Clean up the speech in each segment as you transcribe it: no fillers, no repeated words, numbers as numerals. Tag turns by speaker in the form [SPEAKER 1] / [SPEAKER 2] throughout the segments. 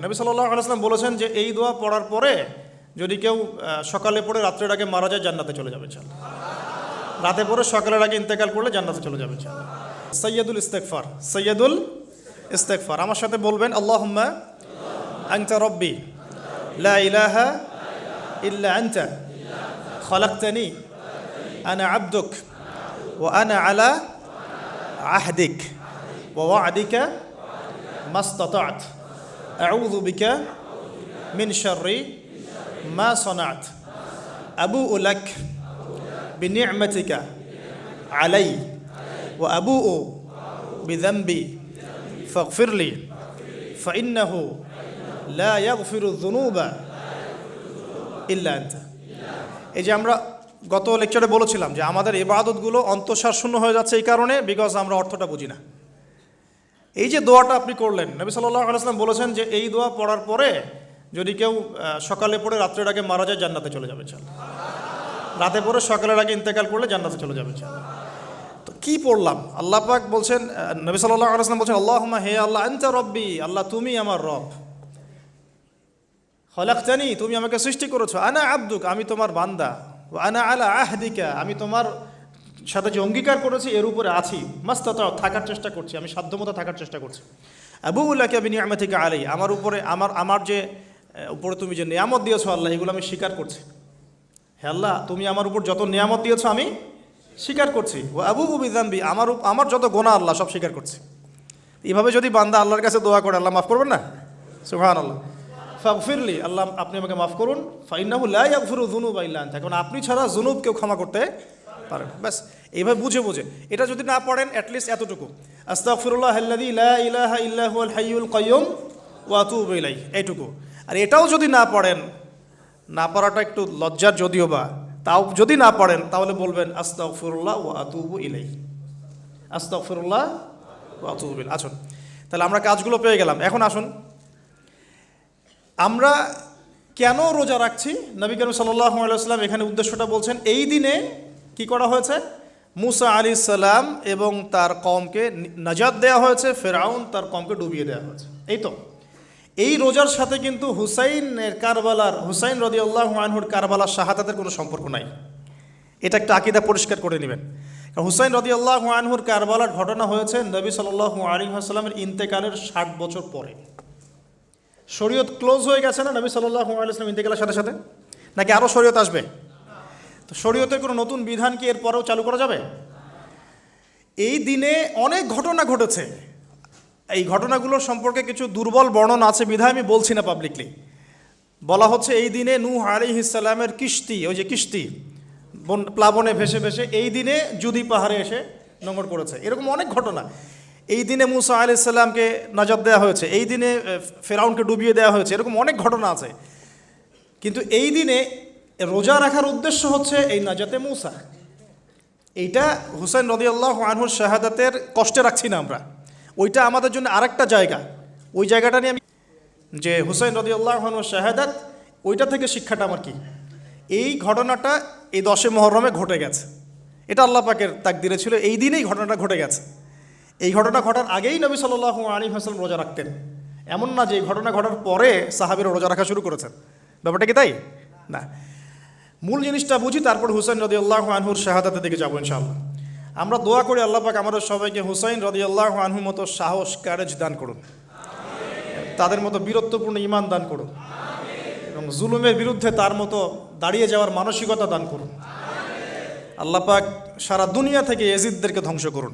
[SPEAKER 1] নবী সাল্লাল্লাহু আলাইহি ওয়াসাল্লাম বলেছেন যে এই দোয়া পড়ার পরে যদি কেউ সকালে পড়ে রাত্রের আগে মারা যায় জান্নাতে চলে যাবে ইনশাআল্লাহ। রাতে পড়ে সকালের আগে ইন্তেকাল করলে জান্নাতে চলে যাবে ইনশাআল্লাহ। সাইয়্যিদুল ইস্তিগফার, সাইয়্যিদুল ইস্তিগফার আমার সাথে বলবেন, আল্লাহুম্মা আনতা রাব্বি লা ইলাহা ইল্লা আনতা খালাকতানি আনা আবদুক ওয়া আনা আলা আহদিক ওয়া ওয়া'দিকা মাস্তাতা'ত আউযু বিকা মিন শাররি মা সানা'ত আবুউ লাক বিনি'মাতিকা আলাই ওয়া আবুউ বিযানবি ফাগফিরলি ফাইন্নাহু লা ইয়াগফিরুয যুনুবা ইল্লা আনতা। এই যে আমরা গত লেকচারে বলেছিলাম যে আমাদের ইবাদতগুলো অন্তঃসার শূন্য হয়ে যাচ্ছে এই কারণে, বিকজ আমরা অর্থটা বুঝি না। এই যে দোয়াটা আপনি করলেন, নবী সাল্লাল্লাহু আলাইহি ওয়াসাল্লাম বলেছেন যে এই দোয়া পড়ার পরে যদি কেউ সকালে পড়ে রাত্রের আগে মারা যায় জান্নাতে চলে যাবে ইনশাআল্লাহ। রাতে পড়ে সকালের আগে ইন্তেকাল করলে জান্নাতে চলে যাবে ইনশাআল্লাহ। তো কি পড়লাম? আল্লাহ পাক বলছেন, নবী সাল্লাল্লাহু আলাইহি ওয়াসাল্লাম বলছেন, আল্লাহুম্মা হে আল্লাহ আনতা রব্বি, আল্লাহ তুমি আমার রব, খালাকতানি তুমি আমাকে সৃষ্টি করেছো, আনা আবদুক আমি তোমার বান্দা, ওয়া আনা আলা আহদিকা আমি তোমার সাথে যে অঙ্গীকার করেছি এর উপরে আছি, মাস্তাতা'তু থাকার চেষ্টা করছি, আমি সাধ্যমতো থাকার চেষ্টা করছি, আবুউ লাকা বিনি'মাতিকা আলাই আমার উপরে আমার যে উপরে তুমি যে নিয়ামত দিয়েছো আল্লাহ এগুলো আমি স্বীকার করছি। হে আল্লাহ তুমি আমার উপর যত নিয়ামত দিয়েছো আমি স্বীকার করছি, ওয়া আবুউ বিযানবি আমার যত গুনাহ আল্লাহ সব স্বীকার করছি। এইভাবে যদি বান্দা আল্লাহর কাছে দোয়া করে আল্লাহ মাফ করবেন না? সুবহানাল্লাহ। ফাগফিরলি আল্লাহ আপনি আমাকে মাফ করুন, ফাইন্নাহু লা ইয়াগফিরু যুনুবা ইল্লা আনতা কারণ আপনি ছাড়া যুনুব কেউ ক্ষমা করতে পারেন। ব্যাস এইভাবে বুঝে বুঝে এটা যদি না পড়েন অ্যাটলিস্ট এতটুকু, আস্তাগফিরুল্লাহাল্লাযী লা ইলাহা ইল্লা হুয়াল হাইয়ুল কাইয়্যুম ওয়া আতুবু ইলাইহি, এইটুকু। আর এটাও যদি না পড়েন, না পড়াটা একটু লজ্জার যদিও বা, তাও যদি না পড়েন তাহলে বলবেন আস্তাগফিরুল্লাহ ওয়া আতুবু ইলাইহি, আস্তাগফিরুল্লাহ ওয়া আতুবু ইলাইহি। আসুন তাহলে আমরা কাজগুলো পেয়ে গেলাম। এখন আসুন আমরা কেন রোজা রাখছি। নবী করিম সাল্লাল্লাহু আলাইহি ওয়াসাল্লাম এখানে উদ্দেশ্যটা বলছেন, এই দিনে কি করা হয়েছে? মুসা আলাইহিস সালাম এবং তার কওমকে নাজাত দেওয়া হয়েছে, ফেরাউন তার কওমকে ডুবিয়ে দেওয়া হয়েছে। এই তো এই রোজার সাথে কিন্তু হুসাইন রাদিয়াল্লাহু আনহুর কারবালার শাহাদাতের কোনো সম্পর্ক নাই। এটা একটা আকীদা পরিষ্কার করে নেবেন। কারণ হুসাইন রাদিয়াল্লাহু আনহুর কারবালার ঘটনা হয়েছে নবী সাল্লাল্লাহু আলাইহি ওয়াসাল্লামের ইন্তেকালের 60 বছর পরে। শরীয়ত ক্লোজ হয়ে গেছে না নবী সাল্লাল্লাহু আলাইহি ওয়াসাল্লাম ইন্তেকালের সাথে সাথে, নাকি আরও শরীয়ত আসবে? তো শরীয়তের কোনো নতুন বিধান কি এর পরেও চালু করা যাবে? এই দিনে অনেক ঘটনা ঘটেছে, এই ঘটনাগুলোর সম্পর্কে কিছু দুর্বল বর্ণনা আছে বিধায় আমি বলছি না পাবলিকলি। বলা হচ্ছে এই দিনে নূহ আলাইহিস সালামের কিস্তি, ওই যে কিস্তি প্লাবনে ভেসে ভেসে এই দিনে জুদি পাহাড়ে এসে নোঙর করেছে, এরকম অনেক ঘটনা। এই দিনে মুসা আলাইহিস সালামকে নাজাত দেওয়া হয়েছে, এই দিনে ফেরাউনকে ডুবিয়ে দেওয়া হয়েছে, এরকম অনেক ঘটনা আছে। কিন্তু এই দিনে রোজা রাখার উদ্দেশ্য হচ্ছে এই নাজাতে মুসা। এইটা হুসাইন রাদিয়াল্লাহু আনহুর শাহাদাতের কষ্টে রাখছি না আমরা, ওইটা আমাদের জন্য আরেকটা জায়গা। ওই জায়গাটা নিয়ে আমি যে হুসাইন রাদিয়াল্লাহু আনহুর শাহাদাত, ওইটা থেকে শিক্ষাটা আমার কি, এই ঘটনাটা এই 10 মুহররমে ঘটে গেছে, এটা আল্লাহ পাকের তাকদিরে ছিল, এই দিনেই ঘটনাটা ঘটে গেছে। এই ঘটনা ঘটার আগেই নবী সাল্লাল্লাহু আলাইহি ওয়াসাল্লাম রোজা রাখতেন, এমন না যে এই ঘটনা ঘটার পরে সাহাবীরা রোজা রাখা শুরু করেছেন, ব্যাপারটা কি তাই না। মূল জিনিসটা বুঝি, তারপর হুসাইন রাদিয়াল্লাহু আনহুর শাহাদাতের দিকে যাবো ইনশাআল্লাহ। আমরা দোয়া করি আল্লাহ পাক আমাদের সবাইকে হুসাইন রাদিয়াল্লাহু আনহুর মতো সাহস, কারেজ দান করুন, তাদের মতো বীরত্বপূর্ণ ঈমান দান করুন, এবং জুলুমের বিরুদ্ধে তার মতো দাঁড়িয়ে যাওয়ার মানসিকতা দান করুন। আল্লাহ পাক সারা দুনিয়া থেকে ইয়াজিদদেরকে ধ্বংস করুন,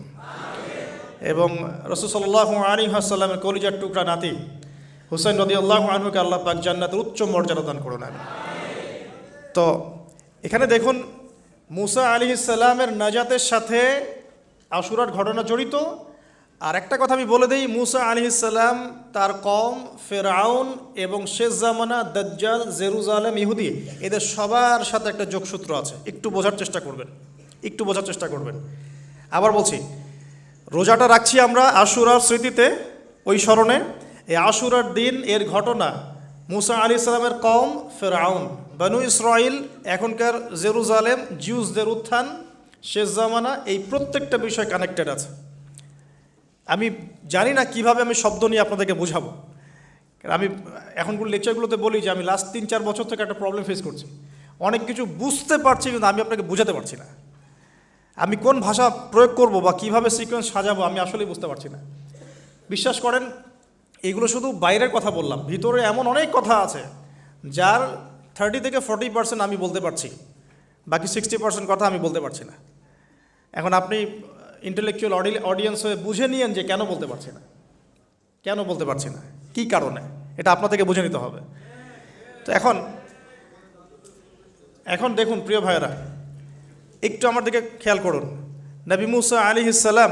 [SPEAKER 1] এবং রাসূল সাল্লাল্লাহু আলাইহি ওয়াসাল্লামের কলিজার টুকরা নাতি হুসাইন রাদিয়াল্লাহু আনহুকে আল্লাহ পাক জান্নাতের উচ্চ মর্যাদা দান করুন। তো এখানে দেখুন মুসা আলাইহিস সালামের নাজাতের সাথে আশুরার ঘটনা জড়িত। আর একটা কথা আমি বলে দিই, মুসা আলাইহিস সালাম, তার কওম, ফেরাউন এবং শেষ জামানা দাজ্জাল, জেরুজালেম, ইহুদি, এদের সবার সাথে একটা যোগসূত্র আছে। একটু বোঝার চেষ্টা করবেন। আবার বলছি, রোজাটা রাখছি আমরা আশুরার স্মৃতিতে, ওই স্মরণে। এই আশুরার দিন এর ঘটনা, মুসা আলাইহিস সালামের কওম, ফেরাউন, বনু ইসরাইল, এখনকার জেরুজালেম, জিউসদের উত্থান, শেষ জামানা, এই প্রত্যেকটা বিষয় কানেক্টেড আছে। আমি জানি না কিভাবে আমি শব্দ নিয়ে আপনাদেরকে বুঝাবো, আমি এখনগুলো লেকচারগুলোতে বলি যে আমি লাস্ট 3-4 বছর থেকে একটা প্রবলেম ফেস করছি, অনেক কিছু বুঝতে পারছি কিন্তু আমি আপনাকে বোঝাতে পারছি না। আমি কোন ভাষা প্রয়োগ করব বা কিভাবে সিকোয়েন্স সাজাবো আমি আসলেই বুঝতে পারছি না। বিশ্বাস করেন, এগুলো শুধু বাইরের কথা বললাম, ভিতরে এমন অনেক কথা আছে যার 30 থেকে 40% আমি বলতে পারছি, বাকি 60% কথা আমি বলতে পারছি না। এখন আপনি ইন্টেলেকচুয়াল অডিয়েন্স হয়ে বুঝে নিয়েন যে কেন বলতে পারছি না, কেন বলতে পারছি না, কী কারণে, এটা আপনার থেকে বুঝে নিতে হবে। তো এখন দেখুন প্রিয় ভাইয়েরা, একটু আমার দিকে খেয়াল করুন। নবী মুসা আলাইহিস সালাম,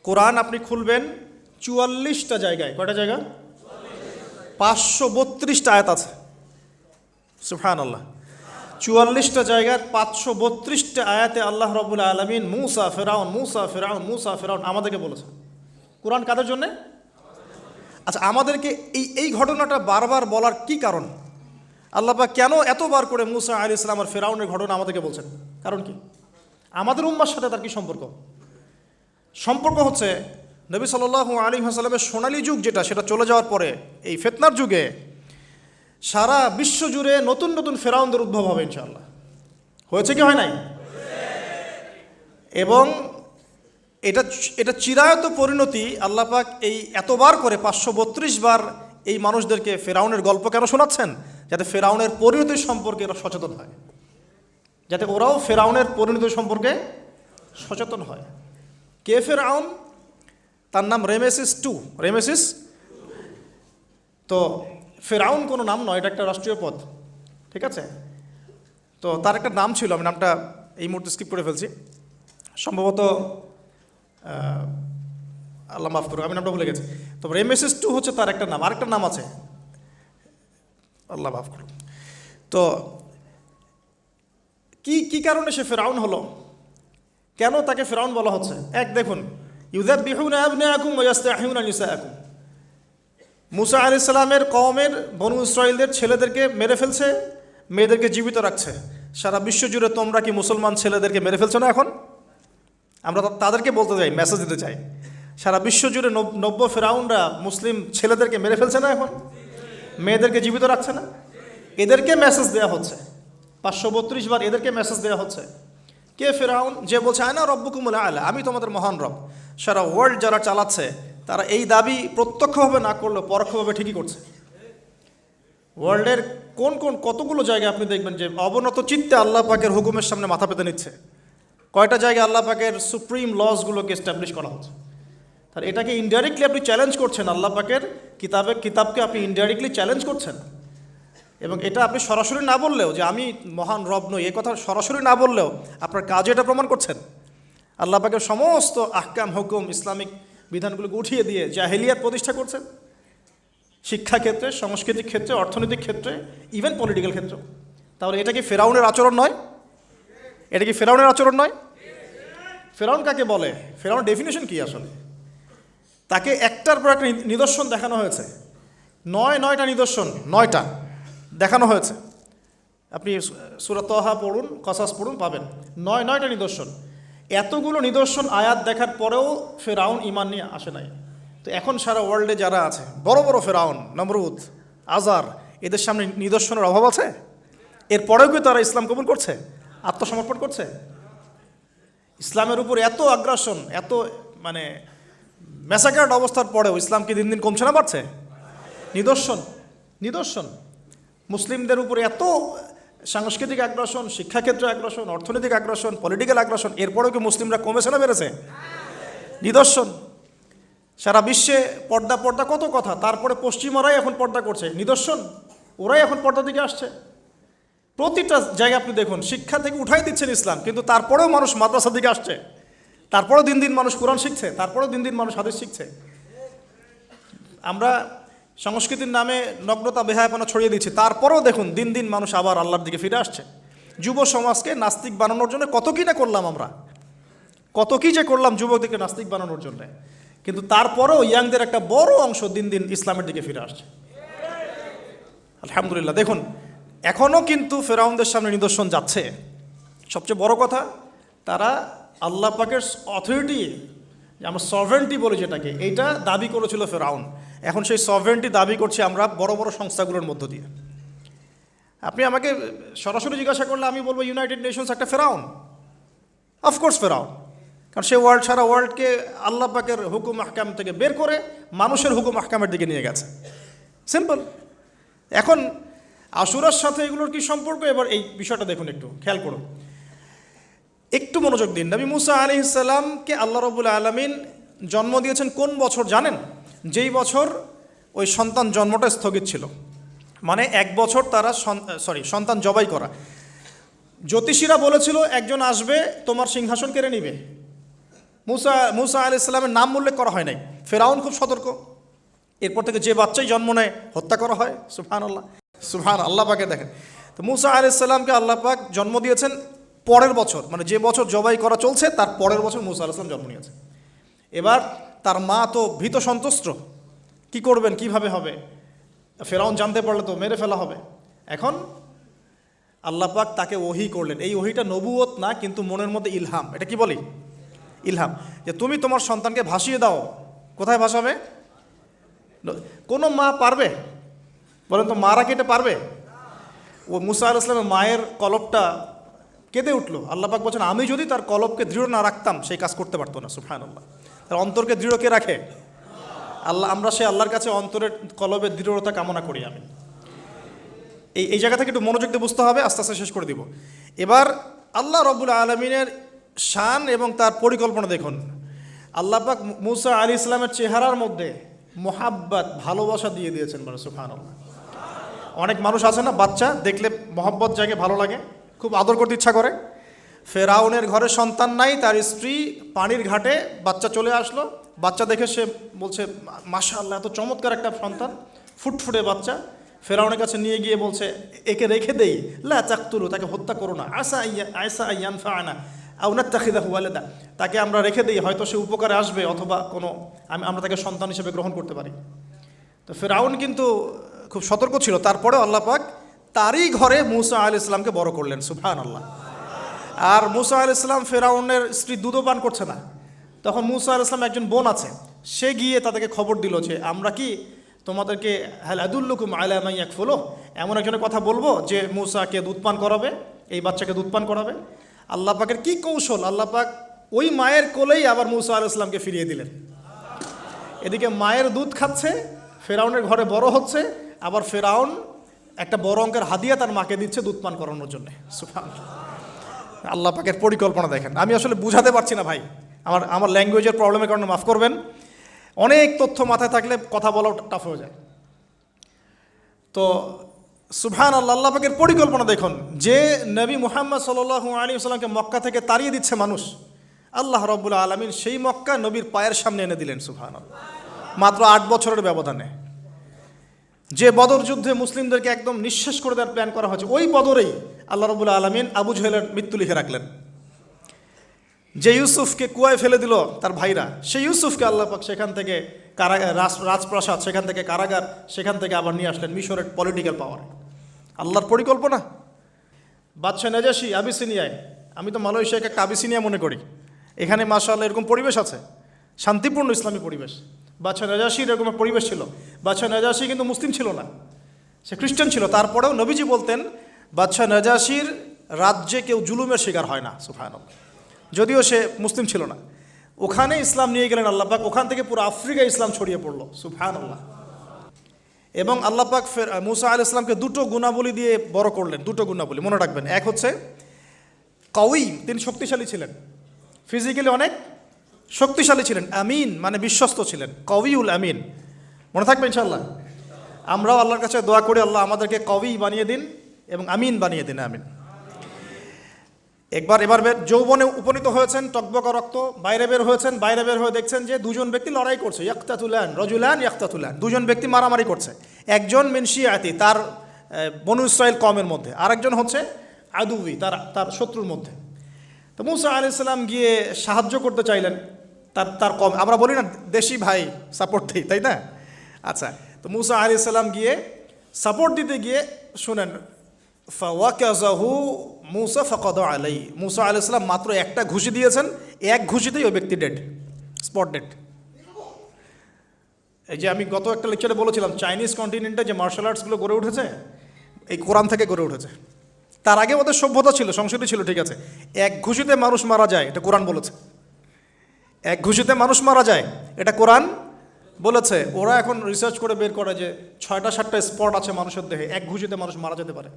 [SPEAKER 1] কোরআন আপনি খুলবেন 44টা জায়গায়, কয়টা জায়গা? 532টা আয়াত আছে। সুবহানাল্লাহ, 44টা জায়গার 532টা আয়াতে আল্লাহ রাব্বুল আলামিন মুসা ফিরআউন মুসা ফিরআউন মুসা ফিরআউন আমাদেরকে বলেছে। কোরআন কাদের জন্যে? আচ্ছা, আমাদেরকে এই ঘটনাটা বারবার বলার কি কারণ? আল্লাহ পাক কেন এতবার করে মুসা আলাইহিস সালাম আর ফিরআউনের ঘটনা আমাদেরকে বলছেন? কারণ কি? আমাদের উম্মার সাথে তার কি সম্পর্ক? সম্পর্ক হচ্ছে নবী সাল্লাল্লাহু আলাইহি ওয়াসাল্লামের সোনালী যুগ যেটা, সেটা চলে যাওয়ার পরে এই ফিতনার যুগে সারা বিশ্ব জুড়ে নতুন নতুন ফেরাউনদের উদ্ভব হবে ইনশাআল্লাহ। হয়েছে কি হয় নাই? এবং এটা চিরায়ত পরিণতি। আল্লাহ পাক এই এতবার করে 532 বার এই মানুষদেরকে ফেরাউনের গল্প কেন শোনাচ্ছেন? যাতে ফেরাউনের পরিণতি সম্পর্কে এরা সচেতন হয়, যাতে ওরাও ফেরাউনের পরিণতি সম্পর্কে সচেতন হয়। কে ফেরাউন? তার নাম রেমেসিস রেমেসিস। তো ফেরাউন কোনো নাম নয়, এটা একটা রাষ্ট্রীয় পদ, ঠিক আছে? তো তার একটা নাম ছিল, আমি নামটা এই মুহূর্তে স্কিপ করে ফেলছি, সম্ভবত আল্লাহ মাফ করুন, আমি নামটা ভুলে গেছি। তো রেমেসিস হচ্ছে তার একটা নাম, আরেকটা নাম আছে, আল্লাহ মাফ করুন। তো কি কারণে সে ফেরাউন হলো? কেন তাকে ফেরাউন বলা হচ্ছে? এক দেখুন, ইউযাববিহুনা আবনাআকুম ওয়া ইস্তাহয়ুনা নিসাআকুম। মুসা আলাইহিস সালামের কওমের বনু ইসরাইলদের ছেলেদেরকে মেরে ফেলছে, মেয়েদেরকে জীবিত রাখছে। সারা বিশ্ব জুড়ে তোমরা কি মুসলমান ছেলেদেরকে মেরে ফেলছো না? এখন আমরা তাদেরকে বলতে চাই, মেসেজ দিতে চাই, সারা বিশ্ব জুড়ে নব্য ফেরাউনরা মুসলিম ছেলেদেরকে মেরে ফেলছে না? এখন মেয়েদেরকে জীবিত রাখছে না? এদেরকে মেসেজ দেওয়া হচ্ছে 532 বার, এদেরকে মেসেজ দেওয়া হচ্ছে। কে ফেরাউন? যে বলছে আনা রব্বুকুমুল আ'লা, আমি তোমাদের মহান রব। সারা ওয়ার্ল্ড যারা চালাচ্ছে তারা এই দাবি প্রত্যক্ষভাবে না করলেও পরোক্ষভাবে ঠিকই করছে। ওয়ার্ল্ডের কতগুলো জায়গায় আপনি দেখবেন যে অবনত চিত্তে আল্লাহ পাকের হুকুমের সামনে মাথা পেতে নিচ্ছে। কয়টা জায়গায় আল্লাহ পাকের সুপ্রিম লসগুলোকে এস্টাবলিশ করা হচ্ছে। তাহলে এটাকে ইনডাইরেক্টলি আপনি চ্যালেঞ্জ করছেন, আল্লাহ পাকের কিতাবকে আপনি ইনডাইরেক্টলি চ্যালেঞ্জ করছেন। এবং এটা আপনি সরাসরি না বললেও, যে আমি মহান রব নই, এ কথা সরাসরি না বললেও আপনার কাজে এটা প্রমাণ করছেন। আল্লাহ পাকের সমস্ত আহকাম হুকুম ইসলামিক বিধানগুলোকে উঠিয়ে দিয়ে জাহেলিয়াত প্রতিষ্ঠা করছেন, শিক্ষা ক্ষেত্রে, সাংস্কৃতিক ক্ষেত্রে, অর্থনৈতিক ক্ষেত্রে, ইভেন পলিটিক্যাল ক্ষেত্রে। তাহলে এটা কি ফেরাউনের আচরণ নয়? এটা কি ফেরাউনের আচরণ নয়? ফেরাউন কাকে বলে? ফেরাউনের ডেফিনেশন কি আসলে? তাকে একটার পর একটা নিদর্শন দেখানো হয়েছে, 9টা নিদর্শন, 9টা দেখানো হয়েছে। আপনি সূরা তাহা পড়ুন, কসাস পড়ুন, পাবেন 9টা নিদর্শন। এতগুলো নিদর্শন আয়াত দেখার পরেও ফেরাউন ঈমান নিয়ে আসে নাই। তো এখন সারা ওয়ার্ল্ডে যারা আছে, বড় বড় ফেরাউন, নমরুদ, আজার, এদের সামনে নিদর্শনের অভাব আছে? এরপরেও কি তারা ইসলাম কবুল করছে, আত্মসমর্পণ করছে? ইসলামের উপর এত আগ্রাসন, এত মানে ম্যাসাকার্ড অবস্থার পরেও ইসলাম কি দিন দিন কমছে না বাড়ছে? নিদর্শন। মুসলিমদের উপরে এত সাংস্কৃতিক আগ্রাসন, শিক্ষাক্ষেত্রে আগ্রাসন, অর্থনৈতিক আগ্রাসন, পলিটিক্যাল আগ্রাসন, এরপরেও কি মুসলিমরা কমেছে না বেড়েছে? নিদর্শন। সারা বিশ্বে পর্দা কত কথা, তারপরে পশ্চিমারাই এখন পর্দা করছে, নিদর্শন। ওরাই এখন পর্দার দিকে আসছে। প্রতিটা জায়গায় আপনি দেখুন, শিক্ষা থেকে উঠাই দিচ্ছেন ইসলাম, কিন্তু তারপরেও মানুষ মাদ্রাসার দিকে আসছে, তারপরেও দিন দিন মানুষ কোরআন শিখছে, তারপরেও দিন দিন মানুষ হাদিস শিখছে। আমরা সংস্কৃতির নামে নগ্নতা বেহায়াপনা ছড়িয়ে দিচ্ছি, তারপরেও দেখুন দিন দিন মানুষ আবার আল্লাহর দিকে ফিরে আসছে। যুব সমাজকে নাস্তিক বানানোর জন্য কত কী না করলাম আমরা, কত কী যে করলাম যুবকদেরকে নাস্তিক বানানোর জন্য, কিন্তু তারপরেও ইয়াংদের একটা বড় অংশ দিন দিন ইসলামের দিকে ফিরে আসছে। আলহামদুলিল্লাহ। দেখুন এখনও কিন্তু ফেরাউনদের সামনে নিদর্শন যাচ্ছে। সবচেয়ে বড় কথা, তারা আল্লাহ পাকের অথরিটি, আমরা সভরেন্টি বলি যেটাকে, এইটা দাবি করেছিল ফেরাউন। এখন সেই সভরেন্টি দাবি করছি আমরা বড় বড় সংস্থাগুলোর মধ্য দিয়ে। আপনি আমাকে সরাসরি জিজ্ঞাসা করলে আমি বলবো ইউনাইটেড নেশনস একটা ফেরাউন, অফকোর্স ফেরাউন, কারণ সে সারা ওয়ার্ল্ডকে আল্লাহ পাকের হুকুম আহকাম থেকে বের করে মানুষের হুকুম আহকামের দিকে নিয়ে গেছে। সিম্পল। এখন আশুরার সাথে এগুলোর কি সম্পর্ক? এবার এই বিষয়টা দেখুন, একটু খেয়াল করুন, একটু মনোযোগ দিন। নবী মুসা আলাইহিস সালামকে আল্লাহ রাব্বুল আলামিন জন্ম দিয়েছেন কোন বছর জানেন? যেই বছর ওই সন্তান জন্মটা স্থগিত ছিল, মানে 1 বছর তারা সন্তান জবাই করা। জ্যোতিষীরা বলেছিল একজন আসবে তোমার সিংহাসন কেড়ে নিবে। মুসা আলাইহিস সালামের নাম উল্লেখ করা হয় নাই। ফেরাউন খুব সতর্ক, এরপর থেকে যে বাচ্চাই জন্ম নেয় হত্যা করা হয়। সুবহানাল্লাহ, আল্লাহ পাকে দেখেন। তো মুসা আলাইহিস সালামকে আল্লাহ পাক জন্ম দিয়েছেন পরের বছর, মানে যে বছর জবাই করা চলছে তার পরের বছর মুসা আলাইহিস সালাম জন্ম নিয়েছে। এবার তার মা তো ভীত সন্ত্রস্ত, কি করবেন, কিভাবে হবে, ফেরাউন জানতে পারলে তো মেরে ফেলা হবে। এখন আল্লাহ পাক তাকে ওহী করলেন। এই ওহীটা নবুয়ত না, কিন্তু মনের মধ্যে ইলহাম। এটা কি বলি? ইলহাম। যে তুমি তোমার সন্তানকে ভাসিয়ে দাও। কোথায় ভাসাবে? কোনো মা পারবে? বলেন তো, মারা কেটে পারবে? ও মুসা আলাইহিস সালামের মায়ের কলবটা কেঁদে উঠলো। আল্লাহ পাক বলছেন আমি যদি তার কলবকে দৃঢ় না রাখতাম সেই কাজ করতে পারতো না। সুবহানাল্লাহ। তার অন্তরকে দৃঢ় কে রাখে? আল্লাহ। আমরা সে আল্লাহর কাছে অন্তরের কলবের দৃঢ়তা কামনা করি। আমি এই জায়গা থেকে একটু মনোযোগ দিয়ে বুঝতে হবে, আস্তে আস্তে শেষ করে দিব। এবার আল্লাহ রাব্বুল আলামিনের শান এবং তার পরিকল্পনা দেখুন। আল্লাহ পাক মুসা আলাইহিস সালামের চেহারার মধ্যে মোহাব্বত, ভালোবাসা দিয়ে দিয়েছেন। মানে সুবহানাল্লাহ। অনেক মানুষ আছে না, বাচ্চা দেখলে মহব্বত জাগে, ভালো লাগে, খুব আদর করতে ইচ্ছা করে। ফেরাউনের ঘরে সন্তান নাই, তার স্ত্রী পানির ঘাটে বাচ্চা চলে আসলো। বাচ্চা দেখে সে বলছে মাশাআল্লাহ, এত চমৎকার একটা সন্তান, ফুটফুটে বাচ্চা। ফেরাউনের কাছে নিয়ে গিয়ে বলছে একে রেখে দেই, লা তাকতুলু, তাকে হত্যা করো না, আয়সা ইয়ানফাআনা আও নাত্তাখিযাহু ওয়ালাদা, তাকে আমরা রেখে দেই, হয়তো সে উপকারে আসবে, অথবা কোনো আমরা তাকে সন্তান হিসেবে গ্রহণ করতে পারি। তো ফেরাউন কিন্তু খুব সতর্ক ছিল। তারপরে আল্লাহ পাক তারই ঘরে মুসা আলাইহিস সালামকে বড় করলেন। সুবহানাল্লাহ। আর মুসা আলাইহিস সালাম ফেরাউনের স্ত্রী দুধও পান করছে না। তখন মুসা আলাইহিস সালাম একজন বোন আছে, সে গিয়ে তাদেরকে খবর দিল যে আমরা কি তোমাদেরকে হাল আদুল্লুকুম আলা মান ইয়াকফুলুহ, এমন একজনের কথা বলবো যে মুসাকে দুধ পান করাবে, এই বাচ্চাকে দুধ পান করাবে। আল্লাহ পাকের কি কৌশল! আল্লাহ পাক ওই মায়ের কোলেই আবার মুসা আলাইহিস সালামকে ফিরিয়ে দিলেন। এদিকে মায়ের দুধ খাচ্ছে, ফেরাউনের ঘরে বড় হচ্ছে, আবার ফেরাউন একটা বড় অঙ্কের হাদিয়া তার মাকে দিচ্ছে দুধ পান করানোর জন্য। সুবহানাল্লাহ। আল্লাহ পাকের পরিকল্পনা দেখেন। আমি আসলে বুঝাতে পারছি না ভাই, আমার ল্যাঙ্গুয়েজের প্রবলেমের কারণে মাফ করবেন। অনেক তথ্য মাথায় থাকলে কথা বলাও টাফ হয়ে যায়। তো সুবহানাল্লাহ, আল্লাহ পাকের পরিকল্পনা দেখুন। যে নবী মুহাম্মদ সাল্লাল্লাহু আলাইহি ওয়াসাল্লামকে মক্কা থেকে তাড়িয়ে দিচ্ছে মানুষ, আল্লাহ রাব্বুল আলামিন সেই মক্কা নবীর পায়ের সামনে এনে দিলেন। সুবহানাল্লাহ। মাত্র 8 বছরের ব্যবধানে। যে বদর যুদ্ধে মুসলিমদেরকে একদম নিঃশেষ করে দেওয়ার প্ল্যান করা হয়েছে, ওই বদরেই আল্লাহ রাব্বুল আলামিন আবু জেহেলের মৃত্যু লিখে রাখলেন। যে ইউসুফকে কুয়ায় ফেলে দিল তার ভাইরা, সেই ইউসুফকে আল্লাহ পাক সেখান থেকে রাজপ্রাসাদ, সেখান থেকে কারাগার, সেখান থেকে আবার নিয়ে আসলেন মিশরের পলিটিক্যাল পাওয়ারে। আল্লাহর পরিকল্পনা। বাদশাহ নাজাশী আবিসিনিয়ায়, আমি তো মালয়েশিয়াকে একটা আবিসিনিয়া মনে করি, এখানে মাশাআল্লাহ এরকম পরিবেশ আছে, শান্তিপূর্ণ ইসলামী পরিবেশ। বাদশাহ নাজাশীর এরকম পরিবেশ ছিল। বাদশাহ নাজাশী কিন্তু মুসলিম ছিল না, সে খ্রিস্টান ছিল। তারপরেও নবীজি বলতেন বাদশাহ নাজাশীর রাজ্যে কেউ জুলুমের শিকার হয় না। সুবহানাল্লাহ। যদিও সে মুসলিম ছিল না, ওখানে ইসলাম নিয়ে গেলেন আল্লাহ পাক, ওখান থেকে পুরো আফ্রিকায় ইসলাম ছড়িয়ে পড়লো। সুবহানাল্লাহ। এবং আল্লাহ পাক মুসা আলাইহিস সালামকে 2টো গুণাবলী দিয়ে বড় করলেন। 2টো গুণাবলী মনে রাখবেন। এক হচ্ছে কওয়ি, তিনি শক্তিশালী ছিলেন, ফিজিক্যালি অনেক শক্তিশালী ছিলেন। আমিন মানে বিশ্বস্ত ছিলেন, কওয়িউল আমিন। মনে থাকবে ইনশাআল্লাহ। আমরাও আল্লাহর কাছে দোয়া করি আল্লাহ আমাদেরকে কওয়ি বানিয়ে দিন এবং আমিন বানিয়ে দিন। আমিন। এবার যৌবনে উপনীত হয়েছেন, টকবকা রক্ত, বাইরে বের হয়েছেন। বাইরে বের হয়ে দেখছেন যে 2জন ব্যক্তি লড়াই করছে, ইয়াকতাতুলান রজুলান ইয়াকতাতুলান, 2জন ব্যক্তি মারামারি করছে। একজন মিন শিয়াতি, তার বনু ইসরাইল কওমের মধ্যে, আরেকজন হচ্ছে আদুবি, তার শত্রুর মধ্যে। তো মুসা আলাইহিস সালাম গিয়ে সাহায্য করতে চাইলেন তার কম। আমরা বলি না দেশি ভাই সাপোর্ট দিই, তাই না? আচ্ছা, তো মুসা আলাইহিস সালাম গিয়ে সাপোর্ট দিতে গিয়ে শুনেন, ফাওয়াকাযাহু মুসা ফাকাদা আলাইহি, মুসা আলাইহিস সালাম মাত্র একটা ঘুষি দিয়েছেন, এক ঘুষিতেই ওই ব্যক্তি ডেড, স্পট ডেড। এই যে আমি গত একটা লেকচারে বলেছিলাম চাইনিজ কন্টিনেন্টে যে মার্শাল আর্টসগুলো গড়ে উঠেছে এই কোরআন থেকে গড়ে উঠেছে। তার আগে ওদের সভ্যতা ছিল, সংস্কৃতি ছিল, ঠিক আছে। এক ঘুষিতে মানুষ মারা যায়, এটা কোরআন বলেছে। এক ঘুষিতে মানুষ মারা যায়, এটা কোরআন বলেছে। ওরা এখন রিসার্চ করে বের করে যে 6টা-7টা স্পট আছে মানুষের দেহে, এক ঘুষিতে মানুষ মারা যেতে পারে।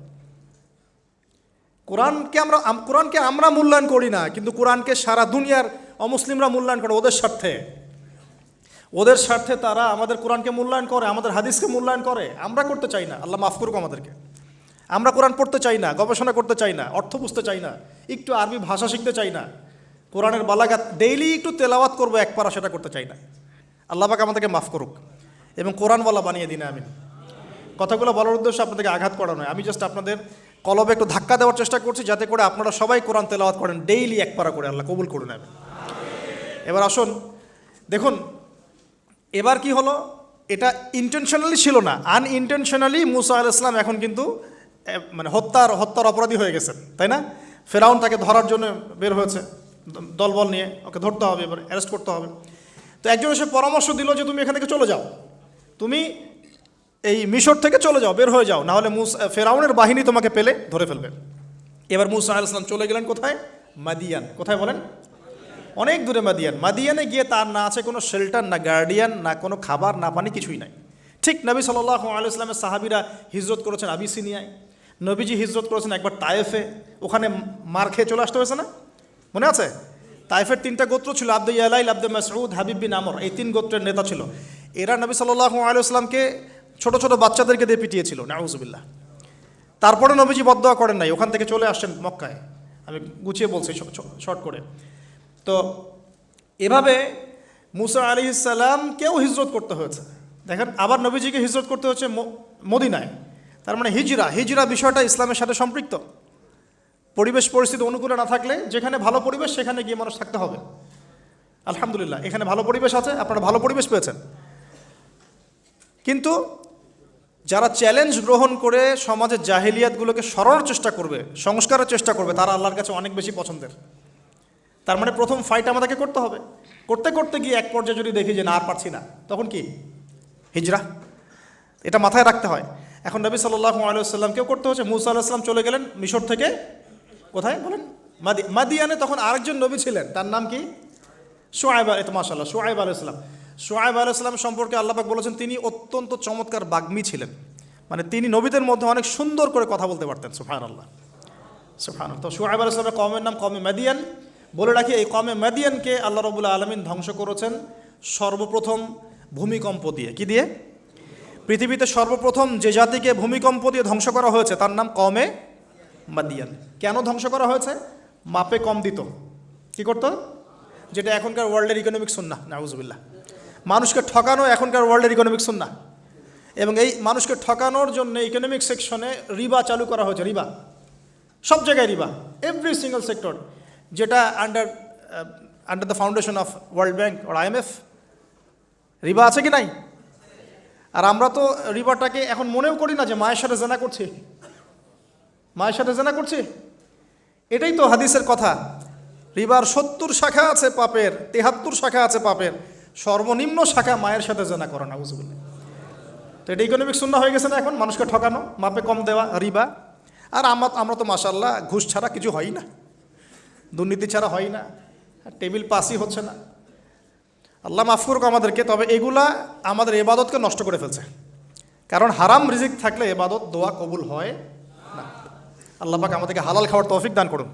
[SPEAKER 1] কোরআনকে আমরা মূল্যায়ন করি না, কিন্তু কোরআনকে সারা দুনিয়ার অমুসলিমরা মূল্যায়ন করে ওদের স্বার্থে। ওদের স্বার্থে তারা আমাদের কোরআনকে মূল্যায়ন করে, আমাদের হাদিসকে মূল্যায়ন করে। আমরা করতে চাই না, আল্লাহ মাফ করুক আমাদেরকে। আমরা কোরআন পড়তে চাই না, গবেষণা করতে চাই না, অর্থ বুঝতে চাই না, একটু আরবি ভাষা শিখতে চাই না, কোরআনের বালাগাত ডেইলি একটু তেলাওয়াত করবো এক পারা, সেটা করতে চাই না। আল্লাহ পাক আমাদেরকে মাফ করুক এবং কোরআনওয়ালা বানিয়ে দিন, আমিন। কথাগুলো বলার উদ্দেশ্য আপনাদেরকে আঘাত করা নয়, আমি জাস্ট আপনাদের কলবে একটু ধাক্কা দেওয়ার চেষ্টা করছি, যাতে করে আপনারা সবাই কোরআন তেলাওয়াত করেন ডেইলি এক পারা করে। আল্লাহ কবুল করে নেবেন। এবার আসুন দেখুন, এবার কি হলো, এটা ইন্টেনশনালি ছিল না, আনইনটেনশনালি মুসা আলাইহিস সালাম এখন কিন্তু মানে হত্যার অপরাধী হয়ে গেছেন, তাই না? ফেরাউন তাকে ধরার জন্য বের হয়েছে দলবল নিয়ে, ওকে ধরতে হবে, এবার অ্যারেস্ট করতে হবে। তো একজন এসে পরামর্শ দিল যে তুমি এখান থেকে চলে যাও, তুমি এই মিশর থেকে চলে যাও, বের হয়ে যাও, নাহলে ফেরাউনের বাহিনী তোমাকে পেলে ধরে ফেলবে। এবার মুসা আলাইহিস সালাম চলে গেলেন কোথায়? মাদিয়ান। কোথায় বলেন? অনেক দূরে মাদিয়ান। মাদিয়ানে গিয়ে তার না আছে কোনো শেল্টার, না গার্ডিয়ান, না কোনো খাবার, না পানি, কিছুই নাই। ঠিক নবী সাল্লাল্লাহু আলাইহি ওয়াসাল্লামের সাহাবীরা হিজরত করেছেন আবিসিনিয়ায়, নবীজি হিজরত করেছেন একবার তায়েফে, ওখানে মার খেয়ে চলে আসতে হয়েছে না, মনে আছে? তায়েফের 3টা গোত্র ছিল, আব্দে ইয়ালাইল, আব্দে মাসউদ, হাবিব বিন আমর, এই 3 গোত্রের নেতা ছিল। এরা নবী সাল্লাল্লাহু আলাইহি ওয়াসাল্লামকে ছোট ছোট বাচ্চাদেরকে দিয়ে পিটিয়েছিল, নাউজুবিল্লাহ। তারপরে নবীজি বদদোয়া করেন নাই, ওখান থেকে চলে আসছেন মক্কায়। আমি গুছিয়ে বলছি শর্ট করে। তো এভাবে মুসা আলাইহিস সালামকেও হিজরত করতে হয়েছে। দেখেন, আবার নবীজিকে হিজরত করতে হচ্ছে মদিনায়। তার মানে হিজরা বিষয়টা ইসলামের সাথে সম্পৃক্ত। পরিবেশ পরিস্থিতি অনুকূলে না থাকলে, যেখানে ভালো পরিবেশ সেখানে গিয়ে মানুষ থাকতে হবে। আলহামদুলিল্লাহ, এখানে ভালো পরিবেশ আছে, আপনারা ভালো পরিবেশ পেয়েছেন। কিন্তু যারা চ্যালেঞ্জ গ্রহণ করে সমাজের জাহেলিয়াতগুলোকে সরানোর চেষ্টা করবে, সংস্কারের চেষ্টা করবে, তারা আল্লাহর কাছে অনেক বেশি পছন্দের। তার মানে প্রথম ফাইট আমাদেরকে করতে হবে। করতে করতে গিয়ে এক পর্যায়ে যদি দেখি যে না আর পারছি না, তখন কি? হিজরা। এটা মাথায় রাখতে হয়। এখন নবী সাল্লাল্লাহু আলাইহি ওয়াসাল্লামকেও করতে হচ্ছে। মুসা আলাইহিস সালাম চলে গেলেন মিশর থেকে কোথায় বলেন? মাদিয়ানে। তখন আরেকজন নবী ছিলেন, তার নাম কি? শুআয়ব। এত মাশাআল্লাহ, শুআয়ব আলাইহিস সালাম। শুআয়ব আলাইহিস সালাম সম্পর্কে আল্লাহ পাক বলেছেন তিনি অত্যন্ত চমৎকার বাগ্মী ছিলেন। মানে তিনি নবীদের মধ্যে অনেক সুন্দর করে কথা বলতে পারতেন। সুবহানাল্লাহ, সুবহানাল্লাহ। তো শুআয়ব আলাইহিস সালামের কওমের নাম কওমে মাদিয়ান। বলে রাখি, এই কওমে মাদিয়ানকে আল্লাহ রাব্বুল আলামিন ধ্বংস করেছেন সর্বপ্রথম ভূমিকম্প দিয়ে। কি দিয়ে? পৃথিবীতে সর্বপ্রথম যে জাতিকে ভূমিকম্প দিয়ে ধ্বংস করা হয়েছে তার নাম কওমে মাদিয়ান। কেন ধ্বংস করা হয়েছে? মাপে কম দিত। কি করতো? যেটা এখনকার ওয়ার্ল্ডের ইকোনমিক সুন্নাহ, নাউজুবিল্লাহ। মানুষকে ঠকানো এখনকার ওয়ার্ল্ডের ইকোনমিক সুন্নাহ। এবং এই মানুষকে ঠকানোর জন্য ইকোনমিক সেকশনে রিবা চালু করা হয়েছে। রিবা, সব জায়গায় রিবা, এভরি সিঙ্গল সেক্টর, যেটা under the foundation of world bank আর IMF। রিবা আছে কি নাই? আর আমরা তো রিবাটাকে এখন মনেও করি না যে মায়ের সাথে জেনা করছি, মায়ের সাথে জেনা করছি। এটাই তো হাদিসের কথা। রিবার 70 শাখা আছে পাপের, 73 শাখা আছে পাপের, সর্বনিম্ন শাখা মায়ের সাথে জেনা করা, নাউজুবিল্লাহ। তো এটা ইকোনমিক সুন্নাহ হয়ে গেছে না এখন, মানুষকে ঠকানো, মাপে কম দেওয়া, রিবা। আর আমরা তো মাশাআল্লাহ ঘুষ ছাড়া কিছু হয় না, দুর্নীতি ছাড়া হয় না, টেবিল পাসই হচ্ছে না। আল্লাহ মাফ করুক আমাদেরকে। তবে এগুলা আমাদের ইবাদতকে নষ্ট করে ফেলছে। কারণ হারাম রিজিক থাকলে ইবাদত, দোয়া কবুল হয় না। আল্লাহ পাক আমাদেরকে হালাল খাওয়ার তৌফিক দান করুন।